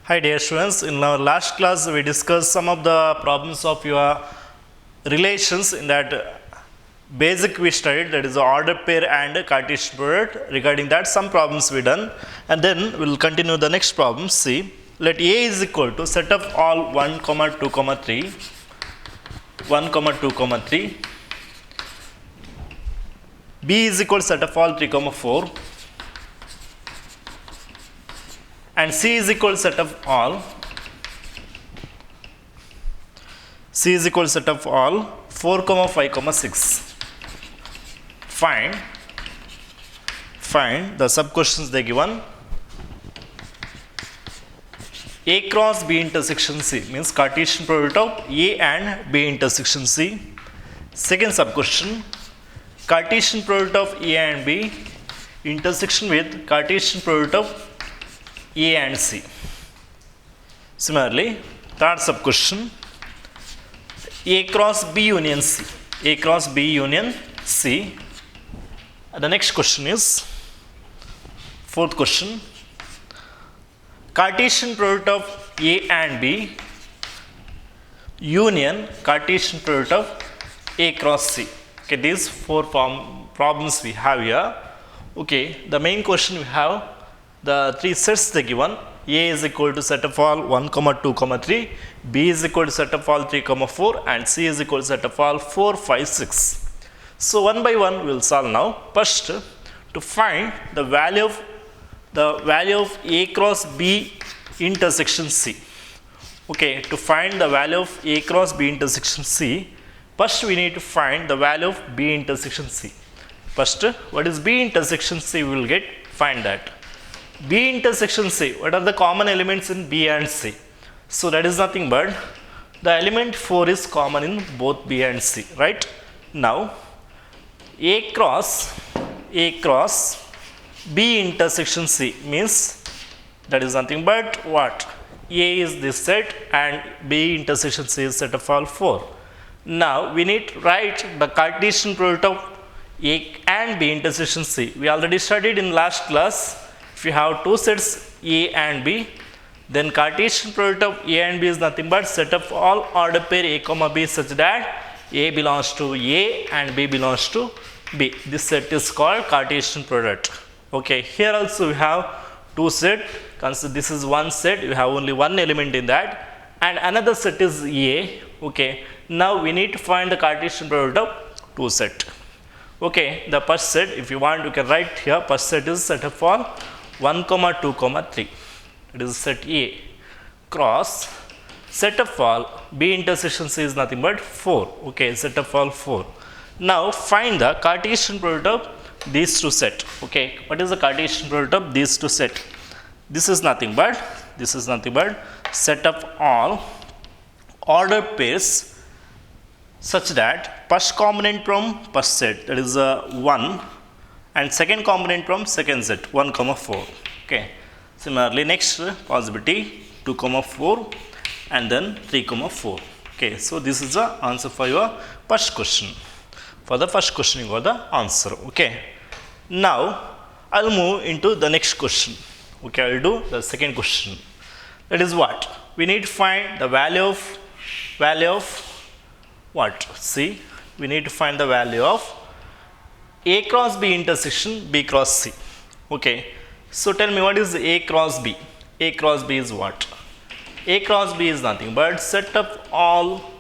Hi dear students, in our last class we discussed some of the problems of your relations in that basic we studied, that is the order pair and Cartesian product. Regarding that some problems we done, and then we will continue the next problem. See, let A is equal to set of all 1, 2, 3, 1, 2, 3, B is equal to set of all 3, 4, and C is equal to set of all, C is equal to set of all 4, 5, 6. Find the sub questions they given. A cross B intersection C means Cartesian product of A and B intersection C. Second sub question, Cartesian product of A and B intersection with Cartesian product of A and C. Similarly, third sub question, A cross B union C, A cross B union C. The next question is fourth question, Cartesian product of A and B union Cartesian product of A cross C. Okay, these four problems we have here. Okay, the main question we have the three sets they given. A is equal to set of all 1, 2, 3, B is equal to set of all 3, 4, and C is equal to set of all 4, 5, 6. So one by one we will solve now. First, to find the value of A cross B intersection C. Okay, to find the value of A cross B intersection C, first we need to find the value of B intersection C. First, what is B intersection C? We will find that. B intersection C, what are the common elements in B and C? So that is nothing but the element 4 is common in both B and C, right? Now, A cross B intersection C means that is nothing but what? A is this set and B intersection C is set of all 4. Now, we need to write the Cartesian product of A and B intersection C. We already studied in last class. If you have two sets A and B, then Cartesian product of A and B is nothing but set of all order pair A, B such that A belongs to A and B belongs to B. This set is called Cartesian product. Okay, here also we have two sets. Consider this is one set, you have only one element in that, and another set is A. Okay, now we need to find the Cartesian product of two sets. Okay, the first set, if you want, you can write here. First set is set of all 1, 2, 3. It is set A cross set of all B intersection C is nothing but 4. Okay, set of all 4. Now find the Cartesian product of these two sets. Okay, what is the Cartesian product of these two sets? This is nothing but set of all order pairs such that first component from first set, that is 1, and second component from second set, 1, 4. Okay. Similarly, next possibility 2, 4, and then 3, 4. Okay. So this is the answer for your first question. For the first question, you got the answer. Okay. Now I'll move into the next question. Okay, I'll do the second question. That is what? We need to find the value of what? See, we need to find the value of A cross B intersection B cross C. Okay, so tell me what is A cross B? A cross B is what? A cross B is nothing but set of all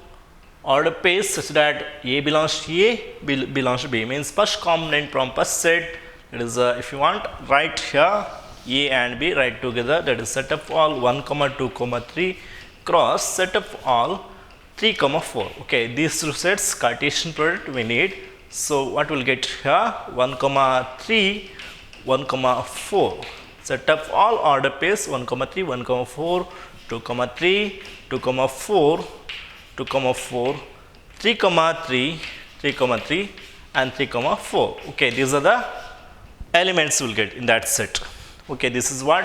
order pairs such that A belongs to A, B belongs to B. Means first component from first set. That is if you want, write here A and B right together. That is set of all 1, 2, 3 cross set of all 3, 4. Okay, these two sets Cartesian product we need. So what we'll get here? 1, 3, 1, 4. Set of all order pairs 1, 3, 1, 4, 2, 3, 2, 4, 2, 4, 3, 3, 3, and 3, 4. Okay, these are the elements we'll get in that set. Okay, this is what?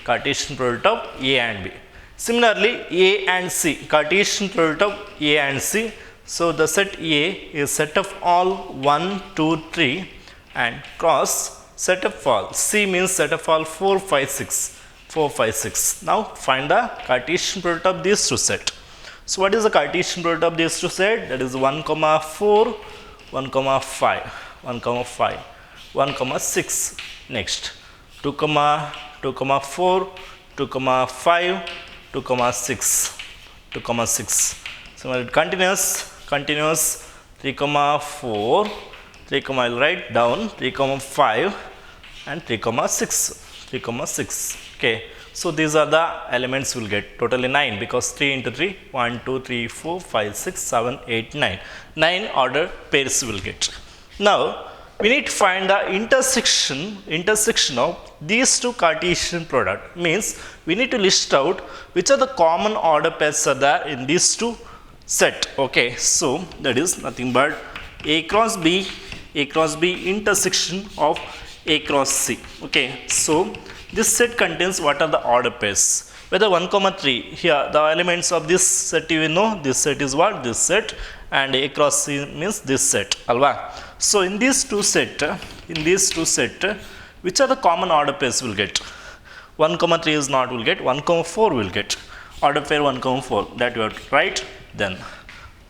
Cartesian product of A and B. Similarly, A and C, Cartesian product of A and C. So the set A is set of all 1, 2, 3 and cross set of all. C means set of all 4, 5, 6. 4, 5, 6. Now find the Cartesian product of these two sets. So what is the Cartesian product of these two sets? That is 1, 4, 1, 5, 1, 5, 1, 6. Next 2, 2, 4, 2, 5, 2, 6, 2, 6. So it continuous, 3, 4, 3, I will write down 3, 5 and 3, 6, 3, 6. Okay. So these are the elements we will get, totally 9, because 3 into 3, 1, 2, 3, 4, 5, 6, 7, 8, 9. 9 order pairs we will get. Now we need to find the intersection of these two Cartesian product. Means we need to list out which are the common order pairs are there in these two set. Okay, so that is nothing but A cross B intersection of A cross C. Okay, so this set contains what are the order pairs. Whether 1, 3, here the elements of this set you know, this set is what? This set, and A cross C means this set. Alva. So in these two set, which are the common order pairs will get? 1, 3 is not will get, 1, 4 will get. Order pair 1, 4, that you have to write. Then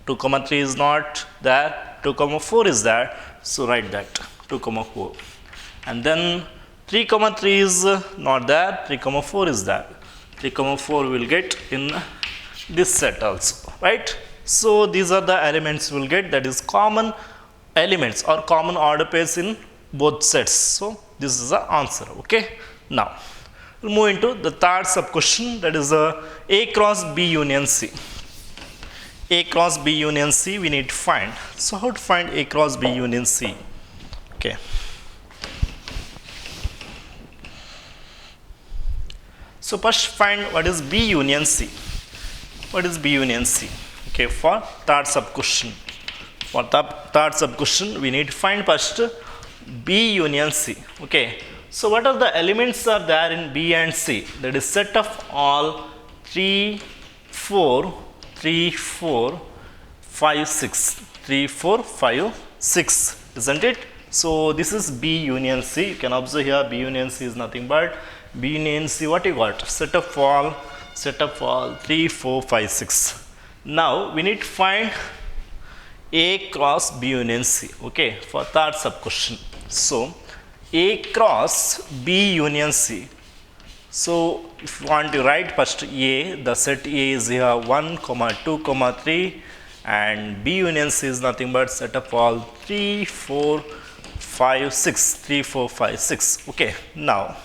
2, 3 is not there, 2, 4 is there, so write that 2, 4. And then 3, 3 is not there, 3, 4 is there. 3, 4 will get in this set also, right? So these are the elements we will get, that is common elements or common order pairs in both sets. So this is the answer. Okay. Now we'll move into the third sub question, that is A cross B union C. A cross B union C we need to find. So how to find A cross B union C? Okay. So first find what is B union C. What is B union C? Okay, for third sub question. For the third sub question, we need to find first B union C. Okay. So what are the elements are there in B and C? That is set of all 3, 4, 3, 4, 5, 6. 3, 4, 5, 6. Isn't it? So this is B union C. You can observe here B union C is nothing but B union C. What you got? Set of all 3, 4, 5, 6. Now we need to find A cross B union C. Okay, for third sub question. So A cross B union C. So if you want to write first A, the set A is here 1, 2, 3, and B union C is nothing but set of all 3, 4, 5, 6. 3, 4, 5, 6. Okay, now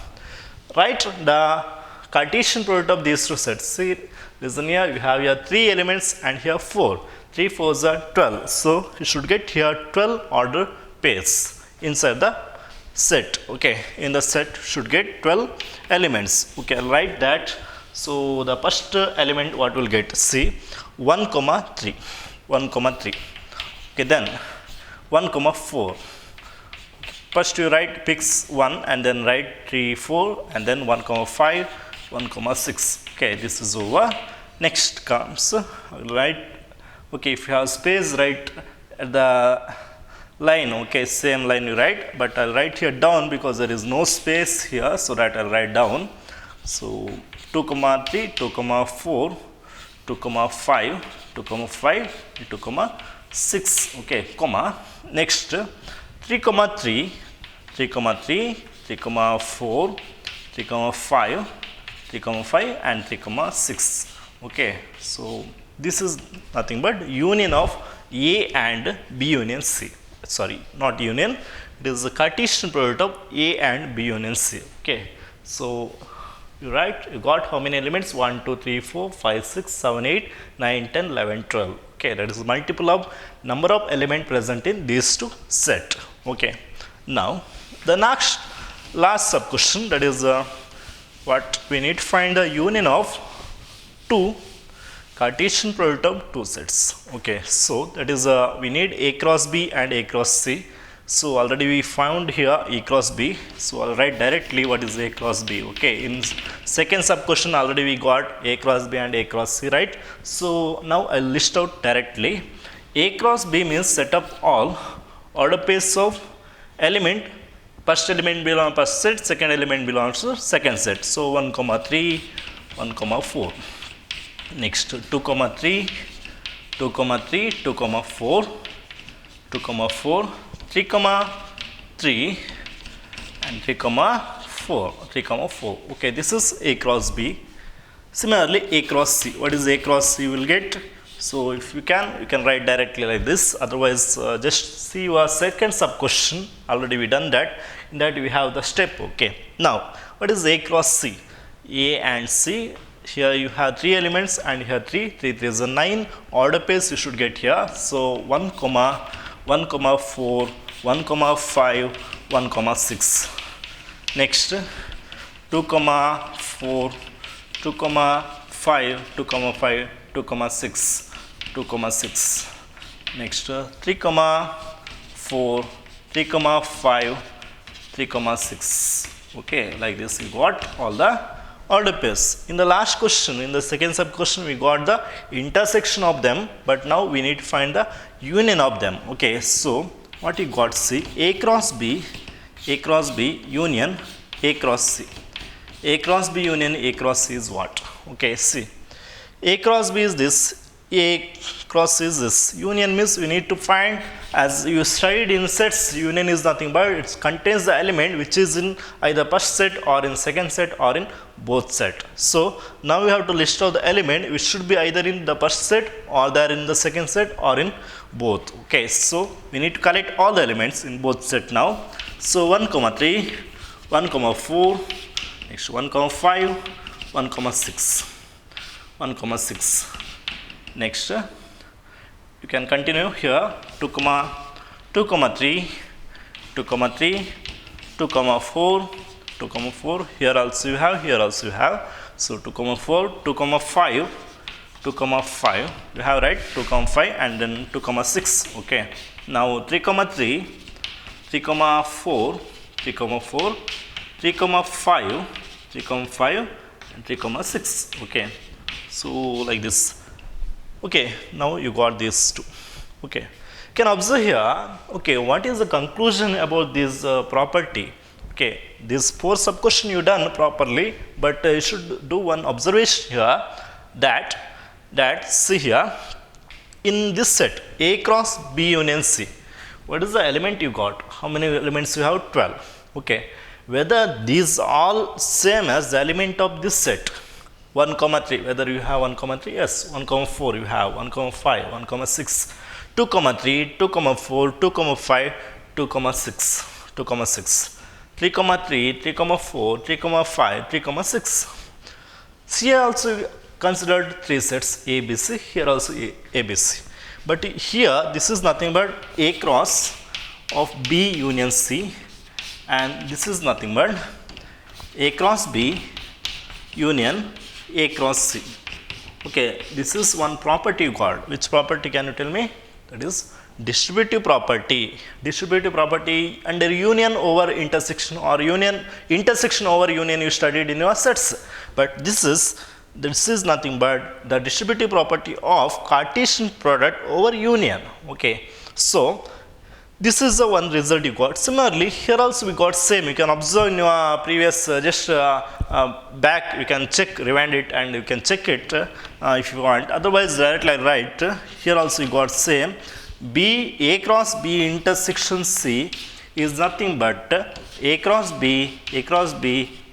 write the Cartesian product of these two sets. See, listen here, you have here 3 elements and here 4. 3 4s are 12. So you should get here 12 order pairs inside the set. Okay, in the set should get 12 elements. Okay, I'll write that. So the first element what will get? See, 1, 3. 1, 3. Okay, then 1, 4. First you write picks 1 and then write 3, 4 and then 1, 5, 1, 6. Okay, this is over. Next comes, write, okay, if you have space, write at the line, okay, same line you write, but I'll write here down because there is no space here, so that I'll write down. So 2, 3, 2, 4, 2, 5, 2, 5, 2, 6, okay, comma. Next 3, 3, 3, 3, 3, 4, 3, 5, 3, 5 and 3, 6. Okay, so this is nothing but union of A and B union C. Sorry, not union, it is the Cartesian product of A and B union C. Okay, so you write, you got how many elements? 1, 2, 3, 4, 5, 6, 7, 8, 9, 10, 11, 12. Okay, that is multiple of number of element present in these two set. Okay, now the next last sub question, that is what we need to find the union of two Cartesian product of two sets. Okay, so that is we need A cross B and A cross C. So already we found here A cross B. So I'll write directly what is A cross B. Okay, in second sub question already we got A cross B and A cross C, right? So now I'll list out directly. A cross B means set up all order pairs of element First element belongs to first set, second element belongs to second set. So 1 comma 3, 1 comma 4. Next 2 comma 3, 2 comma 3, 2 comma 4, 2 comma 4, 3 comma 3, and 3 comma 4, 3 comma 4. Okay, this is A cross B. Similarly, A cross C. What is A cross C you will get? So if you can write directly like this. Otherwise, just see your second sub question. Already we done that. In that we have the step. Okay. Now, what is A cross C? A and C. Here you have 3 elements and here 3. 3 is a 9. Order pace you should get here. So 1 comma 4, 1 comma 5, 1 comma 6. Next 2 comma 4, 2 comma 5, 2 comma 5, 2 comma 6, 2 comma 6. Next 3 comma 4, 3 comma 5, 3 comma 6. Okay, like this you got all the order pace. In the last question, in the second sub question, we got the intersection of them, but now we need to find the union of them. Okay, so what you got? See, A cross B union A cross C. A cross B union A cross C is what? Okay, see, A cross B is this, A cross C is this. Union means we need to find, as you studied in sets, union is nothing but it contains the element which is in either first set or in second set or in both set. So now we have to list out the element which should be either in the first set or there in the second set or in both. Okay, so we need to collect all the elements in both set now. So 1 comma 3, 1 comma 4, next 1 comma 5, 1 comma 6, 1 comma 6. Next you can continue here 2 comma 3, 2 comma 3, 2 comma 4, 2 comma 4. Here also you have, here also you have. So 2 comma 4, 2 comma 5, 2 comma 5. You have, right? 2 comma 5 and then 2 comma 6. Okay. Now 3 comma 3, 3 comma 4, 3 comma 4, 3 comma 5, 3 comma 5 and 3 comma 6. Okay, so like this. Okay, now you got these two. Okay, you can observe here. Okay, what is the conclusion about this property? Okay, these 4 sub question you done properly, but you should do one observation here that see here in this set A cross B union C. What is the element you got? How many elements you have? 12. Okay, whether these all same as the element of this set 1 comma 3, whether you have 1 comma 3, yes, 1 comma 4 you have, 1 comma 5, 1 comma 6, 2 comma 3, 2 comma 4, 2 comma 5, 2 comma 6, 2 comma 6, 3 comma 3, 3 comma 4, 3 comma 5, 3 comma 6. Here also considered 3 sets A, B, C, here also A, B, C. But here this is nothing but A cross of B union C, and this is nothing but A cross B union A cross C. Okay, this is one property you got. Which property can you tell me? That is distributive property. Distributive property under union over intersection or intersection over union you studied in your sets. But this is nothing but the distributive property of Cartesian product over union. Okay, so this is the one result you got. Similarly, here also we got same. You can observe in your previous back. You can check, rewind it, and you can check it if you want. Otherwise, directly write. Here also you got same. B A cross B intersection C is nothing but A cross B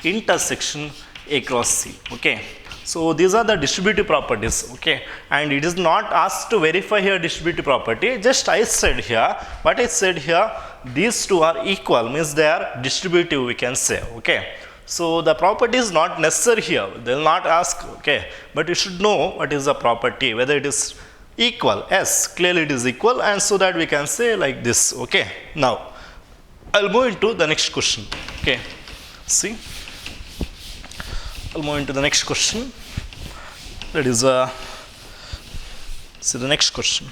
intersection A cross C. Okay. So these are the distributive properties. Okay, and it is not asked to verify here distributive property. Just I said here, what I said here, these two are equal, means they are distributive, we can say. Okay, so the property is not necessary here. They will not ask. Okay, but you should know what is the property, whether it is equal. Yes, clearly it is equal, and so that we can say like this. Okay, now I'll move into the next question. Okay, see. I'll move into the next question. That is see the next question.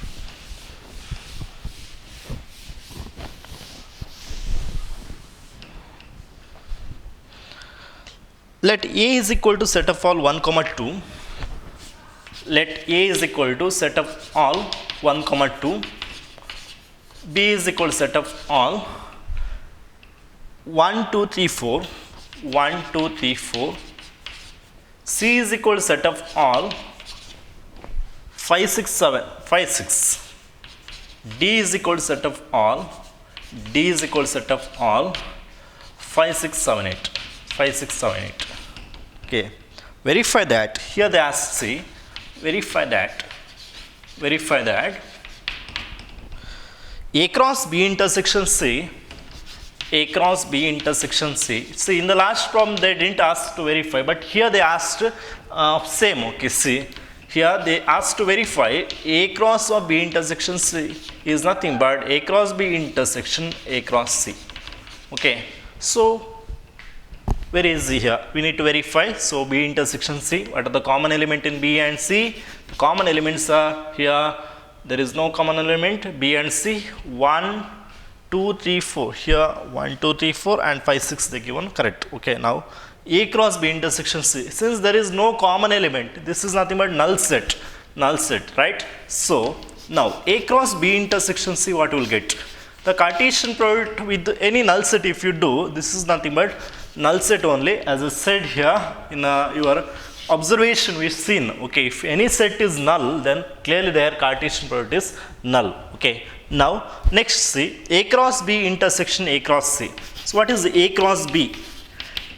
Let A is equal to set of all 1 comma 2. Let A is equal to set of all 1 comma 2. B is equal to set of all 1, 2, 3, 4. 1, 2, 3, 4. C is equal to set of all 5, 6, 7, 5, 6. D is equal to set of all. D is equal to set of all 5, 6, 7, 8. 5, 6, 7, 8. Okay. Verify that. Here they ask C. Verify that. Verify that. A cross B intersection C. A cross B intersection C. See, in the last problem they didn't ask to verify, but here they asked same. Okay, see. Here they asked to verify A cross or B intersection C is nothing but A cross B intersection A cross C. Okay. So, very easy here. We need to verify. So, B intersection C. What are the common element in B and C? The common elements are here. There is no common element. B and C. 1, 2, 3, 4. Here 1, 2, 3, 4 and 5, 6 they given. Correct. Okay. Now, A cross B intersection C. Since there is no common element, this is nothing but null set. Null set. Right. So, now A cross B intersection C, what you will get? The Cartesian product with any null set if you do, this is nothing but null set only. As I said here in your observation we've seen, okay, if any set is null, then clearly their Cartesian product is null. Okay. Now, next see, A cross B intersection A cross C. So, what is A cross B?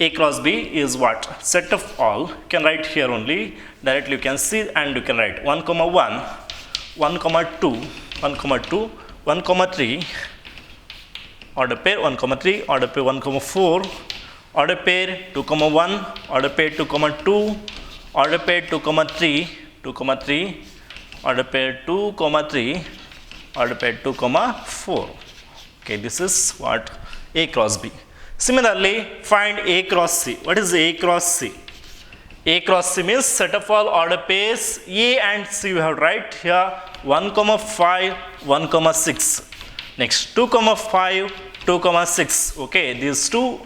A cross B is what? Set of all. You can write here only. Directly you can see and you can write 1, 1, 1, 2, 1, 2, 1, 3, order pair 1, 3, order pair 1, 4, order pair 2, 1, order pair 2, 2, order pair 2, 3, 2, 3, order pair 2, 3, order pair 2, 4. Okay, this is what? A cross B. Similarly, find A cross C. What is A cross C? A cross C means set of all order pairs A and C. We have right here 1, 5, 1, 6. Next 2, 5, 2, 6. Okay, these 4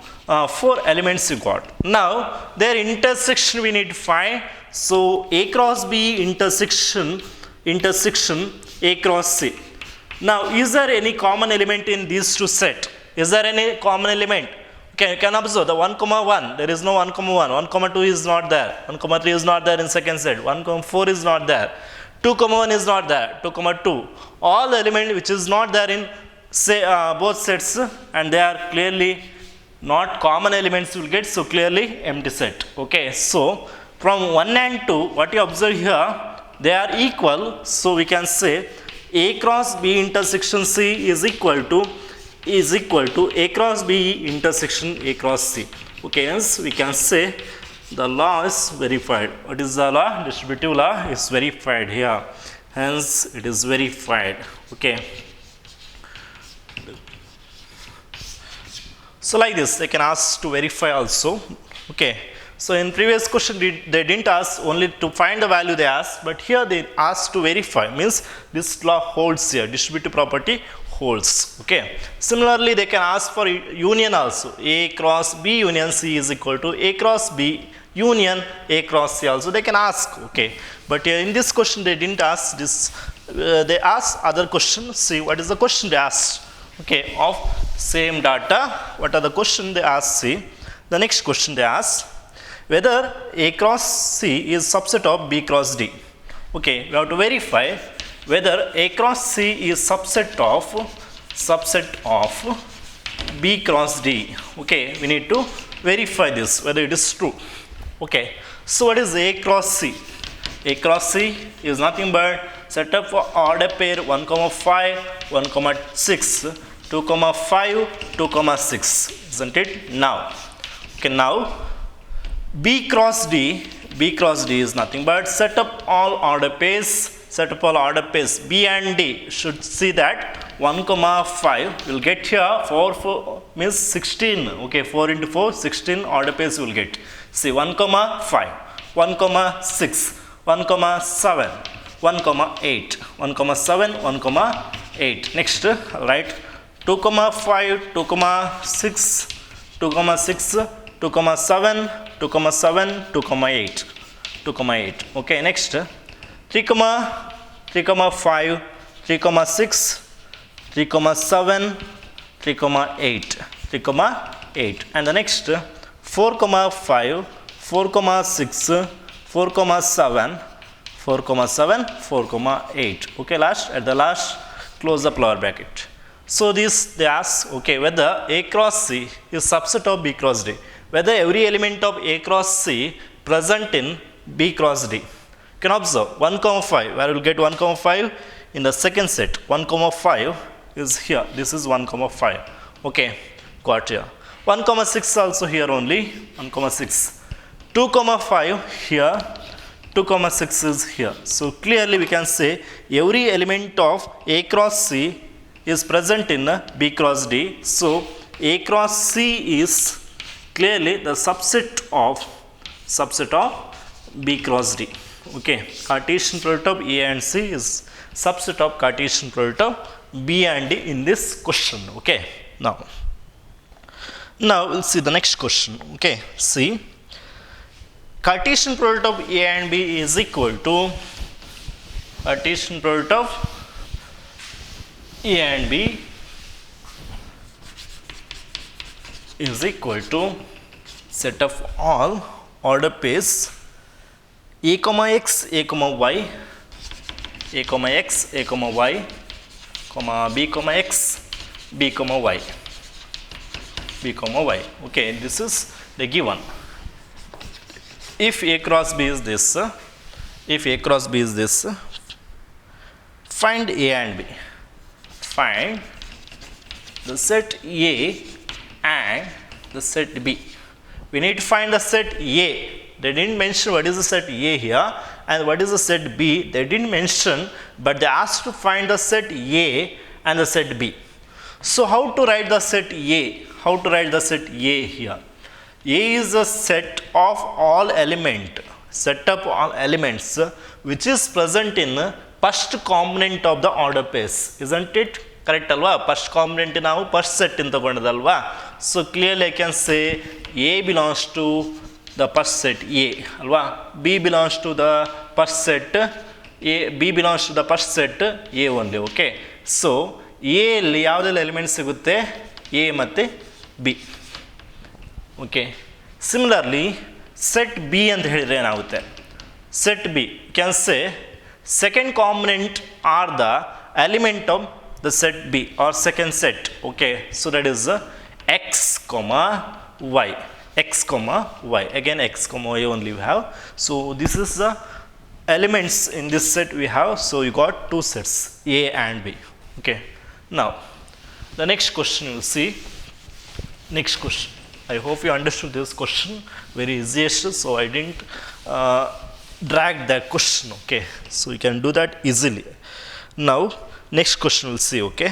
elements you got. Now their intersection we need to find. So A cross B intersection A cross C. Now is there any common element in these two set? Is there any common element? Okay, you can observe the 1, 1. There is no 1, 1. 1, 2 is not there. 1, 3 is not there in second set. 1, 4 is not there. 2, 1 is not there. 2, 2. All the element which is not there in say both sets, and they are clearly not common elements will get, so clearly empty set. Okay, so from 1 and 2, what you observe here, they are equal. So we can say A cross B intersection C is equal to A cross B intersection A cross C. Okay, hence we can say the law is verified. What is the law? Distributive law is verified here. Hence it is verified. Okay. So like this, they can ask to verify also. Okay. So in previous question they didn't ask only to find the value they asked, but here they asked to verify. Means this law holds here. Distributive property holds. Okay. Similarly, they can ask for union also. A cross B union C is equal to A cross B union A cross C also. They can ask. Okay. But in this question they didn't ask this. They asked other question. See what is the question they asked. Okay. Of same data. What are the question they asked? See. The next question they asked. Whether A cross C is subset of B cross D. Okay. We have to verify whether A cross C is subset of B cross D. Okay, we need to verify this whether it is true. Okay, so what is A cross C? A cross C is nothing but set of order pair 1, 5, 1, 6, 2, 5, 2, 6, isn't it? Now, okay, now B cross D is nothing but set up all order pairs. Set up all order pairs B and D should see that 1, 5 will get here 4 means 16. Okay, 4 into 4 16 order pairs will get. See 1, 5, 1, 6, 1, 7, 1, 8, 1, 7, 1, 8. Next, right 2, 5, 2, 6, 2, 6, 2, 7, 2, 7, 2, 8, 2, 8. Okay, next 3, 5, 3, 6, 3, 7, 3, 8, 3, 8. And the next 4 comma 5, 4 comma 6, 4 comma 7, 4 comma 7, 4 comma 8. Okay, at the last close the lower bracket. So this they ask, okay, whether A cross C is subset of B cross D, whether every element of A cross C present in B cross D. You can observe 1 comma 5, where we will get 1 comma 5 in the second set. 1 comma 5 is here, this is 1 comma 5. Okay, got here. 1 comma 6 also here only, 1 comma 6. 2 comma 5 here, 2 comma 6 is here. So clearly we can say every element of A cross C is present in B cross D. So A cross C is clearly the subset of B cross D. Okay, Cartesian product of A and C is subset of Cartesian product of B and D in this question. Okay, now we'll see the next question. Okay, see, Cartesian product of A and B is equal to Cartesian product of A and B is equal to set of all order pairs A comma x, A comma y, A comma x, A comma y, comma B comma x, B comma y, B comma y. Okay, this is the given. If A cross B is this, find A and B. Find the set A and the set B. We need to find the set A. They didn't mention what is the set A here and what is the set B. They didn't mention, but they asked to find the set A and the set B. So how to write the set A? How to write the set A here? A is a set of all elements which is present in first component of the order pairs. Isn't it correct alva? First component ನಾವು first set in ತಗೊಂಡದಲ್ವಾ? So clearly I can say A belongs to the first set A alva? B belongs to the first set A, B belongs to the first set A only. Okay, so A ಅಲ್ಲಿ ಯಾವುದೆಲ್ಲ elements ಸಿಗುತ್ತೆ? A ಮತ್ತೆ B. Okay, similarly set B ಅಂತ ಹೇಳಿದ್ರೆ ಏನಾಗುತ್ತೆ? Set B can say second component are the element of the set B or second set. Okay, so that is x comma y, x comma y, again x comma y only we have. So this is the elements in this set we have. So you got two sets, A and B. Okay, now the next question you will see. Next question, I hope you understood this question, very easiest, so I didn't drag that question. Okay, so you can do that easily. Now next question we'll see. Okay,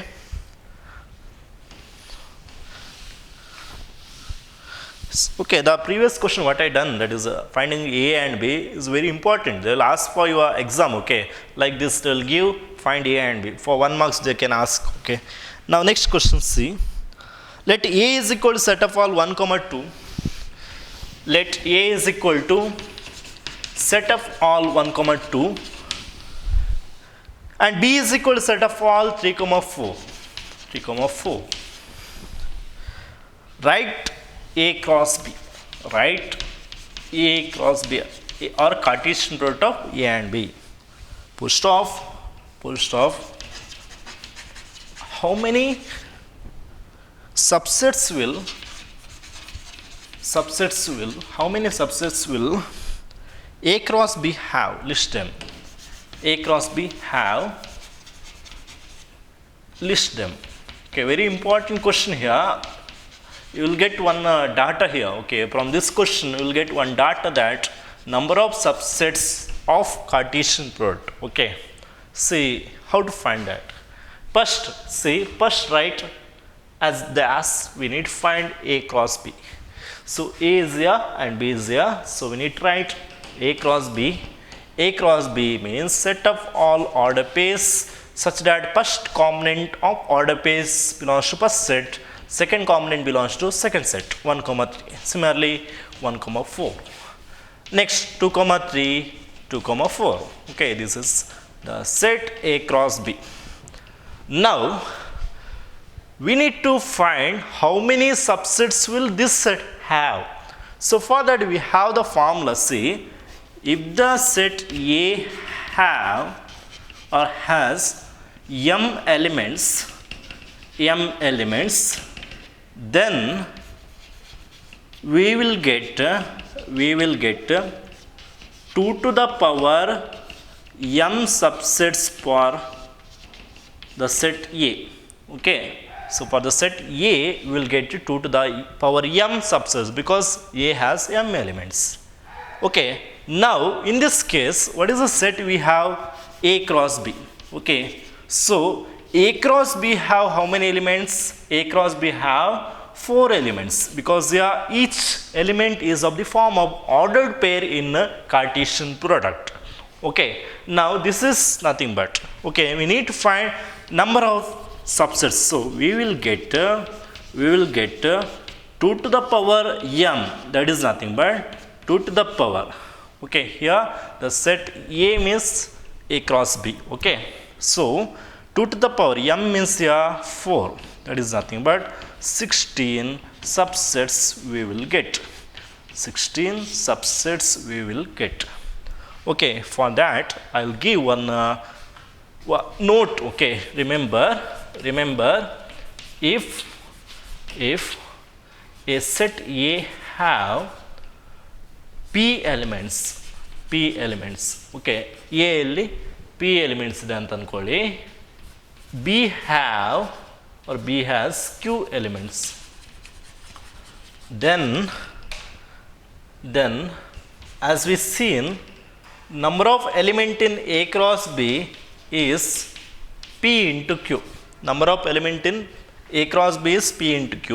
okay, the previous question what I done, that is finding A and B, is very important. They will ask for your exam. Okay, like this they will give find A and B for 1 marks they can ask. Okay, now next question, see, let A is equal to set of all 1 comma 2. Let A is equal to set of all 1 comma 2 and B is equal to set of all 3 comma 4. Write A cross B. Write A cross B or Cartesian product of A and B. Full stop. How many subsets will A cross B have? List them. A cross B have, list them. Okay, very important question here. You will get one data here. Okay, from this question you will get one data, that number of subsets of Cartesian product. Okay, see how to find that. First write as they ask, we need to find A cross B. So A is here and B is here, so we need to write A cross B. A cross B means set of all order pairs such that first component of order pairs belongs to first set, second component belongs to second set, 1 comma 3. Similarly 1 comma 4. Next 2 comma 3, 2 comma 4. Okay, this is the set A cross B. Now we need to find how many subsets will this set have. So for that we have the formula. See, if the set A have or has m elements, then we will get 2 to the power m subsets for the set A. Okay, so for the set A we will get 2 to the power m subsets because A has m elements. Okay, now in this case what is the set we have? A cross B. Okay, so A cross B have how many elements? A cross B have 4 elements because each element is of the form of ordered pair in a Cartesian product. Okay, now this is nothing but, okay, we need to find number of subsets. So we will get 2 to the power m, that is nothing but 2 to the power. Okay, here the set A means A cross B. Okay, so 2 to the power m means here 4, that is nothing but 16 subsets we will get. 16 subsets we will get. Okay, for that I will give one note. Okay, remember if a set A have p elements, okay, A ಅಲ್ಲಿ p elements ಇದೆ ಅಂತ ಅನ್ಕೊಳ್ಳಿ, B have or B has q elements, then as we seen, number of element in A cross B is p into q. Number of element in A cross B is p into q,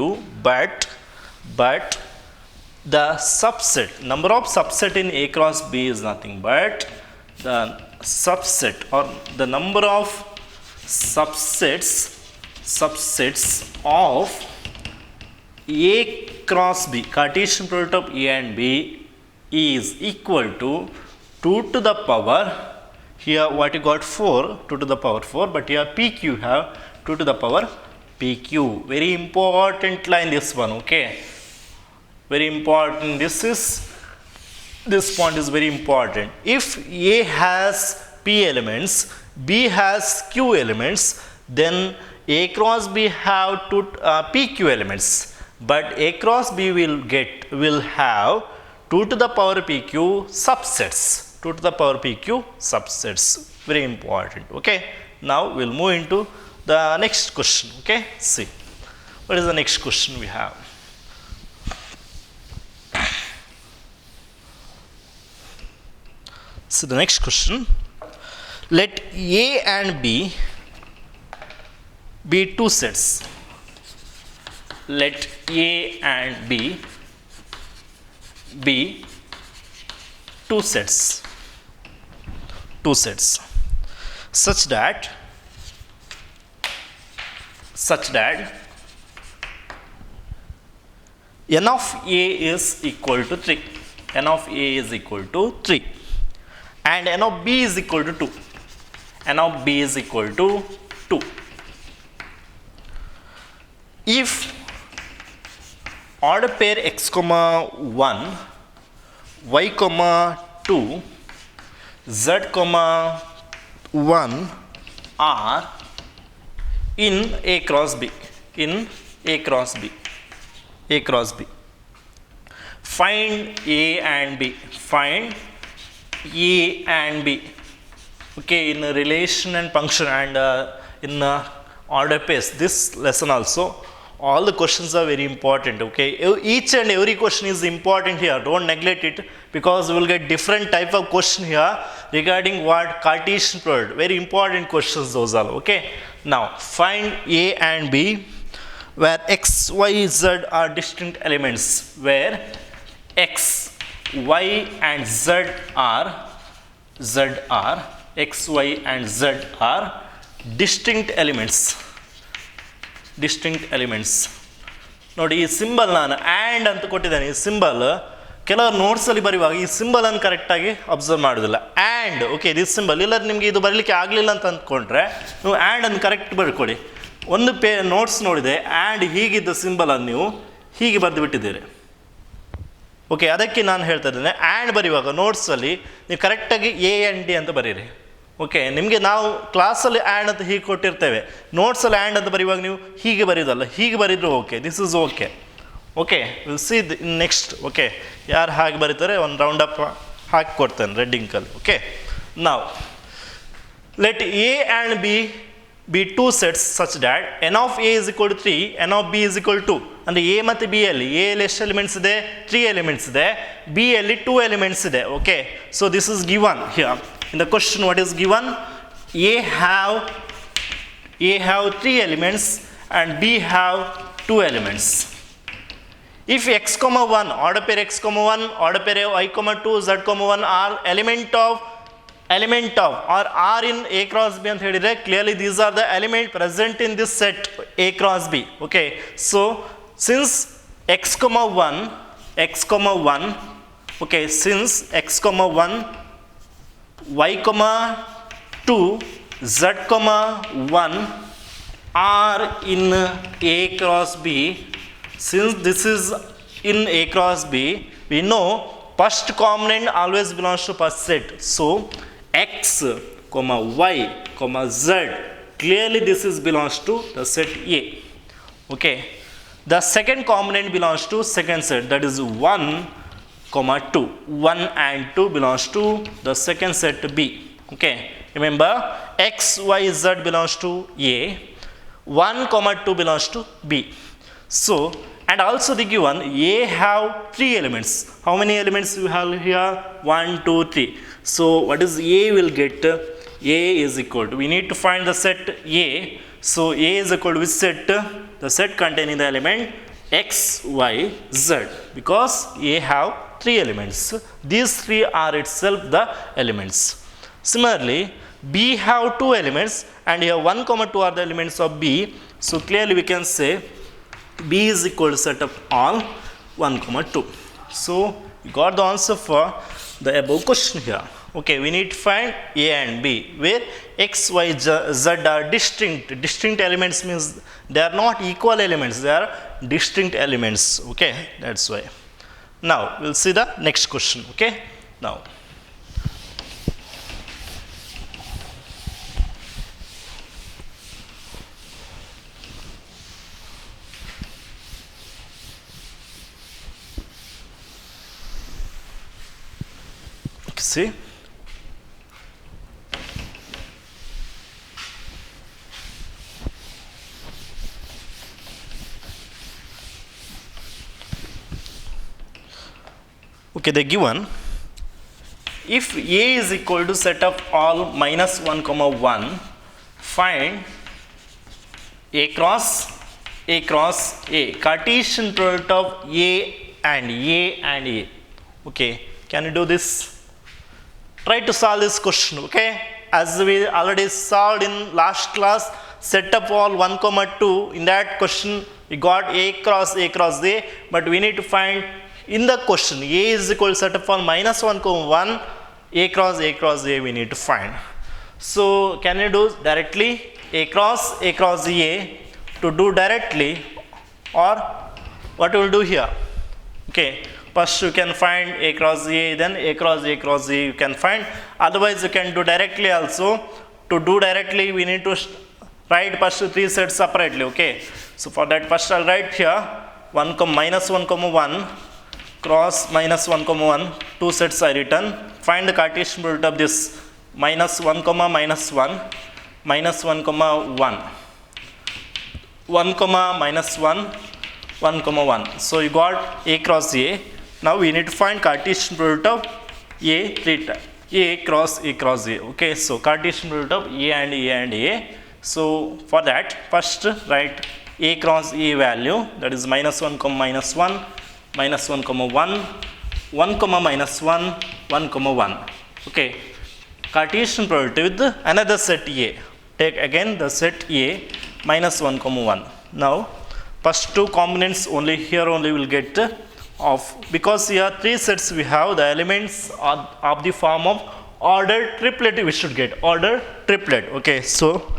but the subset, number of subset in A cross B is nothing but the subset or the number of subsets of A cross B, Cartesian product of A and B, is equal to 2 to the power, here what you got 4, 2 to the power 4, but here PQ have 2 to the power PQ. Very important line this one. Okay, very important. This point is very important. If A has P elements, B has Q elements, then A cross B have PQ elements, but A cross B will have 2 to the power PQ subsets. 2 to the power PQ subsets. Very important. Okay, now we'll move into the next question. Okay, see what is the next question we have. So the next question, let A and B be two sets. Let A and B be two sets such that n of A is equal to 3. N of A is equal to 3 and n of B is equal to 2. N of B is equal to 2. If order pair x comma 1, y comma 2, z comma 1 are in A cross B, find A and B, okay, in relation and function and in order pairs. This lesson also, all the questions are very important. Okay, each and every question is important here, don't neglect it, because we will get different type of question here regarding what Cartesian product. Very important questions those are. Okay, now find A and B where x, y, z are distinct elements, where x, y and z are x, y and z are distinct elements. ನೋಡಿ, ಈ symbol ನಾನು and ಅಂತ ಕೊಟ್ಟಿದ್ದೇನೆ. ಈ symbol ಕೆಲವರು ನೋಟ್ಸಲ್ಲಿ ಬರೆಯುವಾಗ ಈ ಸಿಂಬಲನ್ನು ಕರೆಕ್ಟಾಗಿ ಅಬ್ಸರ್ವ್ ಮಾಡೋದಿಲ್ಲ. ಆ್ಯಂಡ್, ಓಕೆ, ದಿಸ್ ಸಿಂಬಲ್ ಇಲ್ಲ ನಿಮಗೆ ಇದು ಬರಲಿಕ್ಕೆ ಆಗಲಿಲ್ಲ ಅಂತ ಅಂದ್ಕೊಂಡ್ರೆ ನೀವು ಆ್ಯಂಡ್ ಅನ್ನು ಕರೆಕ್ಟ್ ಬರ್ಕೊಳ್ಳಿ. ಒಂದು ನೋಟ್ಸ್ ನೋಡಿದೆ ಆ್ಯಂಡ್ ಹೀಗಿದ್ದ ಸಿಂಬಲನ್ನು ನೀವು ಹೀಗೆ ಬರೆದು ಬಿಟ್ಟಿದ್ದೀರಿ. ಓಕೆ, ಅದಕ್ಕೆ ನಾನು ಹೇಳ್ತಾ ಇದ್ದೇನೆ ಆ್ಯಂಡ್ ಬರೆಯುವಾಗ ನೋಟ್ಸಲ್ಲಿ ನೀವು ಕರೆಕ್ಟಾಗಿ ಎ ಆ್ಯಂಡ್ ಡಿ ಅಂತ ಬರೀರಿ. ಓಕೆ, ನಿಮಗೆ ನಾವು ಕ್ಲಾಸಲ್ಲಿ ಆ್ಯಂಡ್ ಅಂತ ಹೀಗೆ ಕೊಟ್ಟಿರ್ತೇವೆ, ನೋಟ್ಸಲ್ಲಿ ಆ್ಯಂಡ್ ಅಂತ ಬರೆಯುವಾಗ ನೀವು ಹೀಗೆ ಬರೆಯೋದಲ್ಲ, ಹೀಗೆ ಬರೀದ್ರು okay, this is okay. Okay, will see next. Okay, ಯಾರು ಹಾಗೆ ಬರೀತಾರೆ ಒಂದು ರೌಂಡ್ ಅಪ್ ಹಾಕಿ ಕೊಡ್ತೇನೆ ರೆಡ್ ಇಂಕಲ್ಲಿ. ಓಕೆ, ನಾವು let A and B be two sets such that n of a is equal to 3, n of b is equal to 2. ಅಂದರೆ A ಮತ್ತು ಬಿ ಅಲ್ಲಿ ಎ ಅಲ್ಲಿ ಎಷ್ಟು ಎಲಿಮೆಂಟ್ಸ್ ಇದೆ? 3 ಎಲಿಮೆಂಟ್ಸ್ ಇದೆ. ಬಿ ಅಲ್ಲಿ 2 ಎಲಿಮೆಂಟ್ಸ್ ಇದೆ. Okay, so this is given here in the question. What is given? A have 3 elements and B have 2 elements. If x, 1, order pair x, 1, order pair y, 2, z, 1 are element of or are in a cross b ಅಂತ ಹೇಳಿದ್ರೆ clearly these are the element present in this set a cross b. Okay, so since x, 1, okay, since x, 1, y, 2, z, 1 are in a cross b, since this is in a cross b, we know first component always belongs to first set. So x, y, z, clearly this is belongs to the set A. Okay, the second component belongs to second set, that is 1, 2. 1 and 2 belongs to the second set B. Okay, remember x, y, z belongs to A, 1, 2 belongs to B. So, and also the given A have 3 elements. How many elements you have here? 1, 2, 3. So what is A will get? A is equal to, we need to find the set A. So A is equal to which set? The set containing the element x, y, z, because A have 3 elements. These 3 are itself the elements. Similarly, B have 2 elements and here 1, 2 are the elements of B. So clearly we can say B is equal to set of all 1, 2. So you got the answer for the above question here. Okay, we need to find A and B where x, y, z are distinct. Distinct elements means they are not equal elements, they are distinct elements. Okay, that's why. Now we'll see the next question. Okay, now see, okay, they given if A is equal to set of all minus 1, 1, find A cross A, Cartesian product of A and A and A. Okay, can you do this? Try to solve this question. Okay, as we already solved in last class, set up all 1, 2. In that question we got A cross A, but we need to find in the question A is equal to set up all minus 1, 1, A cross A we need to find. So can you do directly A cross A to do directly, or what we will do here? Okay, first you can find A cross A, then A cross A you can find. Otherwise you can do directly also. To do directly we need to write first 3 sets separately. Okay, so for that first I'll write here 1, minus 1, 1 cross minus 1, 1, 2 sets I written. Find the Cartesian product of this minus 1, minus 1, minus 1, 1, 1, minus 1, 1, 1. So you got A cross A. Now we need to find Cartesian product of A 3 times. A cross A. Okay, so Cartesian product of A and A. So for that first write A cross A value, that is minus 1, minus 1, minus 1, 1, 1, minus 1, 1, 1. Okay, Cartesian product with another set A. Take again the set A minus 1, 1. Now first 2 components only here only will get of, because here 3 sets we have, the elements of the form of order triplet we should get, order triplet. Okay, so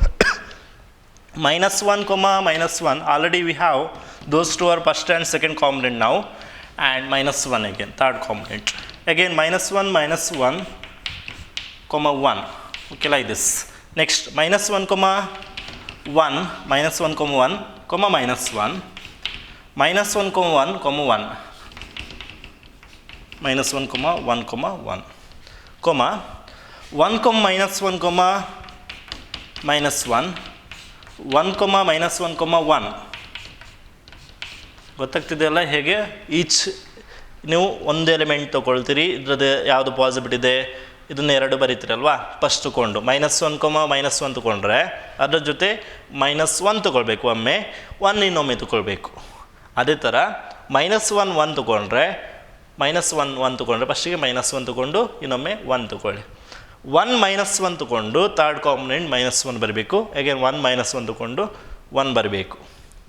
minus 1 comma minus 1, already we have those two are first and second component now, and minus 1 again, third component. Again minus 1 comma 1, okay, like this. Next minus 1 comma 1, minus 1 comma 1 comma minus 1, minus 1 comma 1 comma 1, minus 1 comma 1 comma 1, comma 1 comma minus 1 comma minus 1, 1 comma minus 1 comma 1. ಗೊತ್ತಾಗ್ತಿದೆಯಲ್ಲ ಹೇಗೆ each ನೀವು ಒಂದು element ತೊಗೊಳ್ತೀರಿ, ಇದ್ರದ್ದು ಯಾವುದು ಪಾಸಿಬಿಟ್ ಇದೆ ಇದನ್ನು ಎರಡು ಬರೀತೀರಲ್ವಾ, first ತೊಗೊಂಡು minus 1 comma minus 1 ತೊಗೊಂಡ್ರೆ ಅದರ ಜೊತೆ minus 1 ತೊಗೊಳ್ಬೇಕು, ಒಮ್ಮೆ 1 ಇನ್ನೊಮ್ಮೆ ತೊಗೊಳ್ಬೇಕು. ಅದೇ ಥರ minus 1 1 ತೊಗೊಂಡ್ರೆ minus 1 ತೊಗೊಂಡ್ರೆ ಫಸ್ಟಿಗೆ minus 1 ತೊಗೊಂಡು ಇನ್ನೊಮ್ಮೆ 1 ತೊಗೊಳ್ಳಿ. 1 minus 1 ತೊಗೊಂಡು ಥರ್ಡ್ ಕಾಂಪೊನೆಂಟ್ minus 1 ಬರಬೇಕು. ಅಗೇನ್ 1 minus 1 ತೊಗೊಂಡು 1 ಬರಬೇಕು.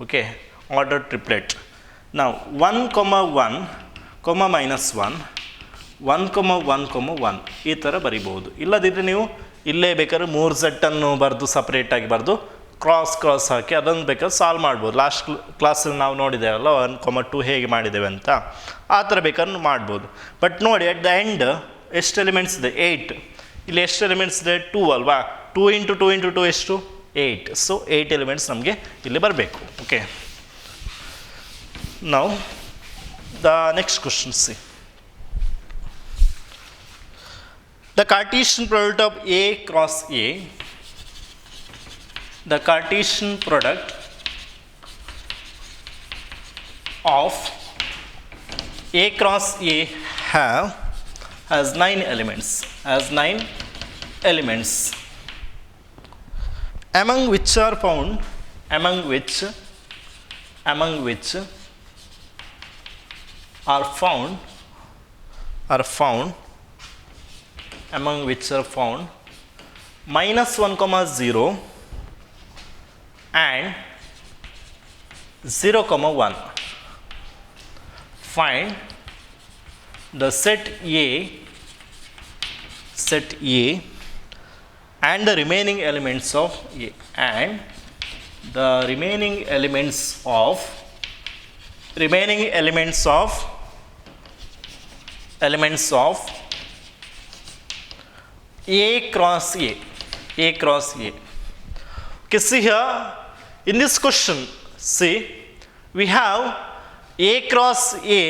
Okay, order triplet. ನಾವು 1 comma 1 comma minus 1, 1 comma 1 comma 1 ಈ ಥರ ಬರಿಬೋದು. ಇಲ್ಲದಿದ್ದರೆ ನೀವು ಇಲ್ಲೇ ಬೇಕಾದ್ರೆ 3 ಸೆಟ್ಟನ್ನು ಬರೆದು ಸಪ್ರೇಟಾಗಿ ಬರೆದು ಕ್ರಾಸ್ ಹಾಕಿ ಅದನ್ನು ಬೇಕಾದ್ರೆ ಸಾಲ್ವ್ ಮಾಡ್ಬೋದು. ಲಾಸ್ಟ್ ಕ್ಲಾಸಲ್ಲಿ ನಾವು ನೋಡಿದ್ದೇವಲ್ಲ 1 comma 2 ಹೇಗೆ ಮಾಡಿದ್ದೇವೆ ಅಂತ, ಆ ಥರ ಬೇಕಾದ್ರೆ ಮಾಡ್ಬೋದು. ಬಟ್ ನೋಡಿ ಅಟ್ ದ ಎಂಡ್ ಎಷ್ಟು ಎಲಿಮೆಂಟ್ಸ್ ಇದೆ? 8. ಇಲ್ಲಿ ಎಷ್ಟು ಎಲಿಮೆಂಟ್ಸ್ ಇದೆ? 2 ಅಲ್ವಾ? 2 ಇಂಟು 2 ಇಂಟು 2 ಎಷ್ಟು? 8. ಸೊ 8 ಎಲಿಮೆಂಟ್ಸ್ ನಮಗೆ ಇಲ್ಲಿ ಬರಬೇಕು. ಓಕೆ, ನಾವು the next question C. The Cartesian product of A cross A, the Cartesian product of A cross A has 9 elements, among which are found among which are found minus 1 comma 0 and 0 comma 1. Find the set A and the remaining elements of A, and the remaining elements of A cross A. Okay, see here in this question, see we have A cross A.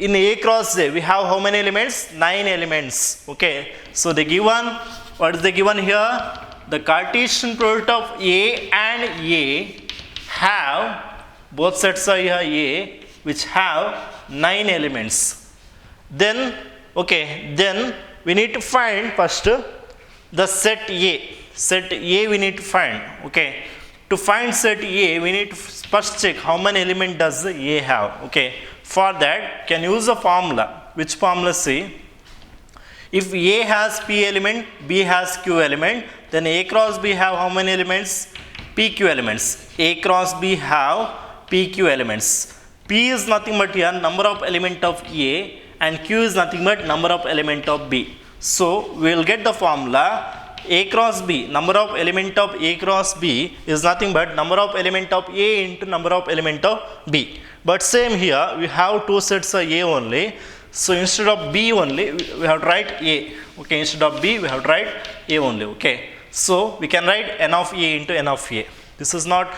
In A cross A we have how many elements? 9 elements. Okay, so the given, what is the given here? The Cartesian product of A and A have, both sets are here A, which have 9 elements. Then okay, then we need to find first the set A. We need to find. Okay, to find set A we need to first check how many element does A have. Okay, for that can use a formula. Which formula? See, if A has P element, B has Q element, then A cross B have how many elements? PQ elements. A cross B have PQ elements. P is nothing but here number of element of A, and Q is nothing but number of element of B. So we will get the formula A cross B, number of element of A cross B is nothing but number of element of A into number of element of B. But same here we have two sets of A only, so instead of B only we have to write A. Okay, instead of B we have to write A only. Okay, so we can write n of A into n of A. This is not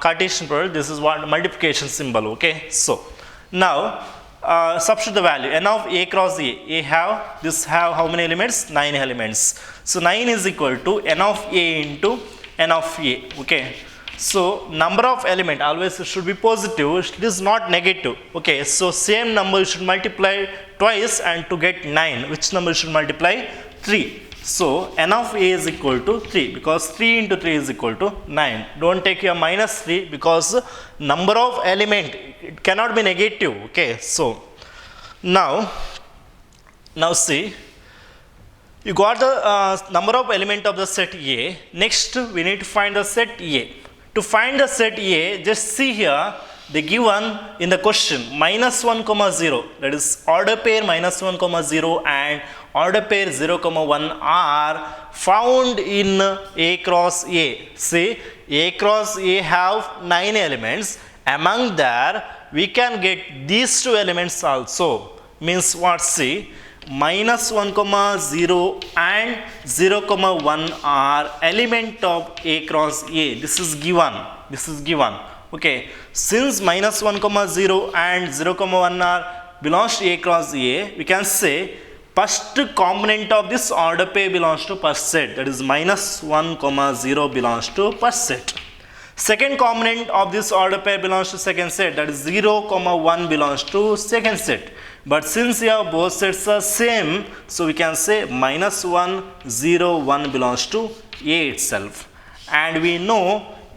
Cartesian product, this is what multiplication symbol. Okay, so now substitute the value n of A cross A. This have how many elements? 9 elements. So 9 is equal to n of A into n of A. Okay, so number of element always should be positive, it is not negative. Okay, so same number you should multiply twice, and to get 9 which number you should multiply? 3. So n of A is equal to 3, because 3 into 3 is equal to 9. Don't take your minus 3, because number of element it cannot be negative. Okay, so now see, you got the number of element of the set A. Next we need to find the set A. To find the set A, just see here the given in the question minus 1 comma 0, that is order pair minus 1 comma 0 and order pair 0 comma 1 are found in A cross A. See, A cross A have 9 elements. Among there, we can get these 2 elements also. Means what? See, minus 1 comma 0 and 0 comma 1 are element of A cross A. This is given. This is given. Okay. Since minus 1 comma 0 and 0 comma 1 are belongs to A cross A, we can say first component of this order pair belongs to first set, that is minus 1 comma 0 belongs to first set. Second component of this order pair belongs to second set, that is 0 comma 1 belongs to second set. But since here both sets are same, so we can say minus 1 0 1 belongs to A itself. And we know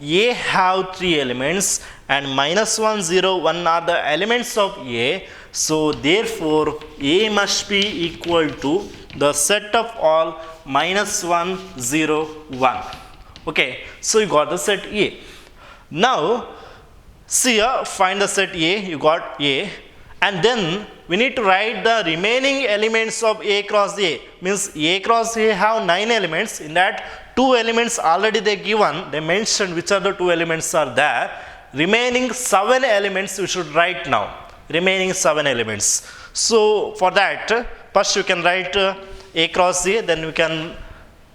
A have 3 elements and minus 1 0 1 are the elements of A. So therefore A must be equal to the set of all minus 1 0 1. Okay, so you got the set A. Now see here, find the set A. You got A, and then we need to write the remaining elements of A cross A. Means A cross A have 9 elements. In that 2 elements already they given, they mentioned which are the 2 elements are there. Remaining 7 elements we should write now. Remaining 7 elements. So for that, first you can write A cross A, then we can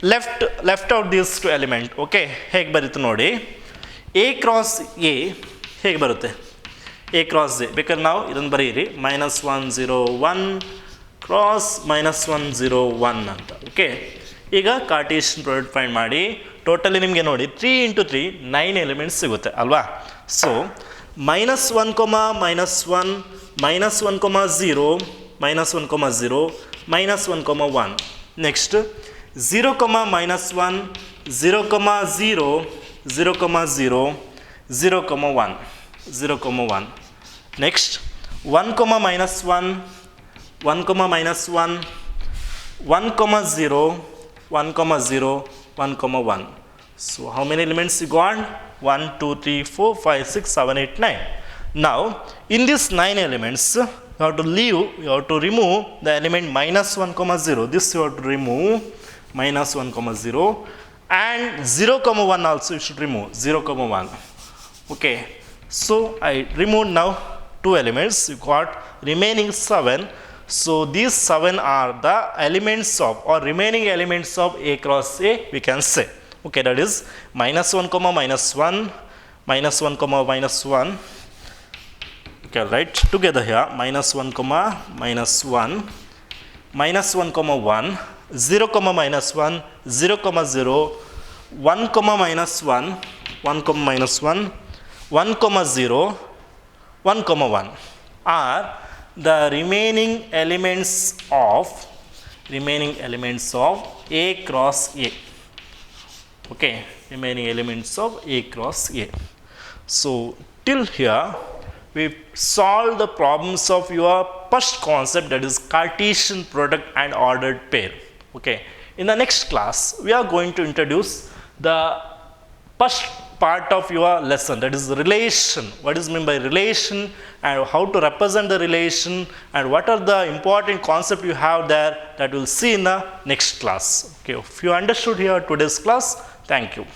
left out these 2 elements. Okay, ಹೇಗೆ ಬರುತ್ತೆ ನೋಡಿ. A cross A ಹೇಗೆ ಬರುತ್ತೆ? A cross A ಬೇಕಾದ್ರೆ ನಾವು ಇದನ್ನು ಬರೀರಿ, minus 1 0 1 cross minus 1 0 1 ಅಂತ. ಓಕೆ, ಈಗ ಕಾರ್ಟೇಶಿಯನ್ ಪ್ರಾಡಕ್ಟ್ ಫೈಂಡ್ ಮಾಡಿ. ಟೋಟಲಿ ನಿಮಗೆ ನೋಡಿ 3 into 3 9 ಎಲಿಮೆಂಟ್ಸ್ ಸಿಗುತ್ತೆ ಅಲ್ವಾ. So minus 1 comma minus 1 minus 1 comma 0 minus 1 comma 0 minus 1 comma 1. Next 0 comma minus 1 0 comma 0 0 comma 0 0 comma 1 0 comma 1. Next 1 comma minus 1 1 comma minus 1 1 comma 0 1 comma 0 1 comma 1. So how many elements you got? 1 2 3 4 5 6 7 8 9. Now in these 9 elements you have to leave, you have to remove the element minus 1 comma 0. This you have to remove, minus 1 comma 0, and 0 comma 1 also you should remove, 0 comma 1. Okay, so I removed now 2 elements. You got remaining 7. So these 7 are the elements of, or remaining elements of A cross A, we can say. Okay, that is minus 1 comma minus 1 minus 1 comma minus 1. Okay, right together here, minus 1 comma minus 1 minus 1 comma 1 0 comma minus 1 0 comma 0 1 comma minus 1 1 comma minus 1 1 comma 0 1 comma 1 are the remaining elements of A cross A. Okay, remaining elements of A cross A. So till here we solve the problems of your first concept, that is Cartesian product and ordered pair. Okay, in the next class we are going to introduce the first part of your lesson, that is relation. What is meant by relation and how to represent the relation and what are the important concept you have there, that we'll see in the next class. Okay, if you understood here today's class, thank you.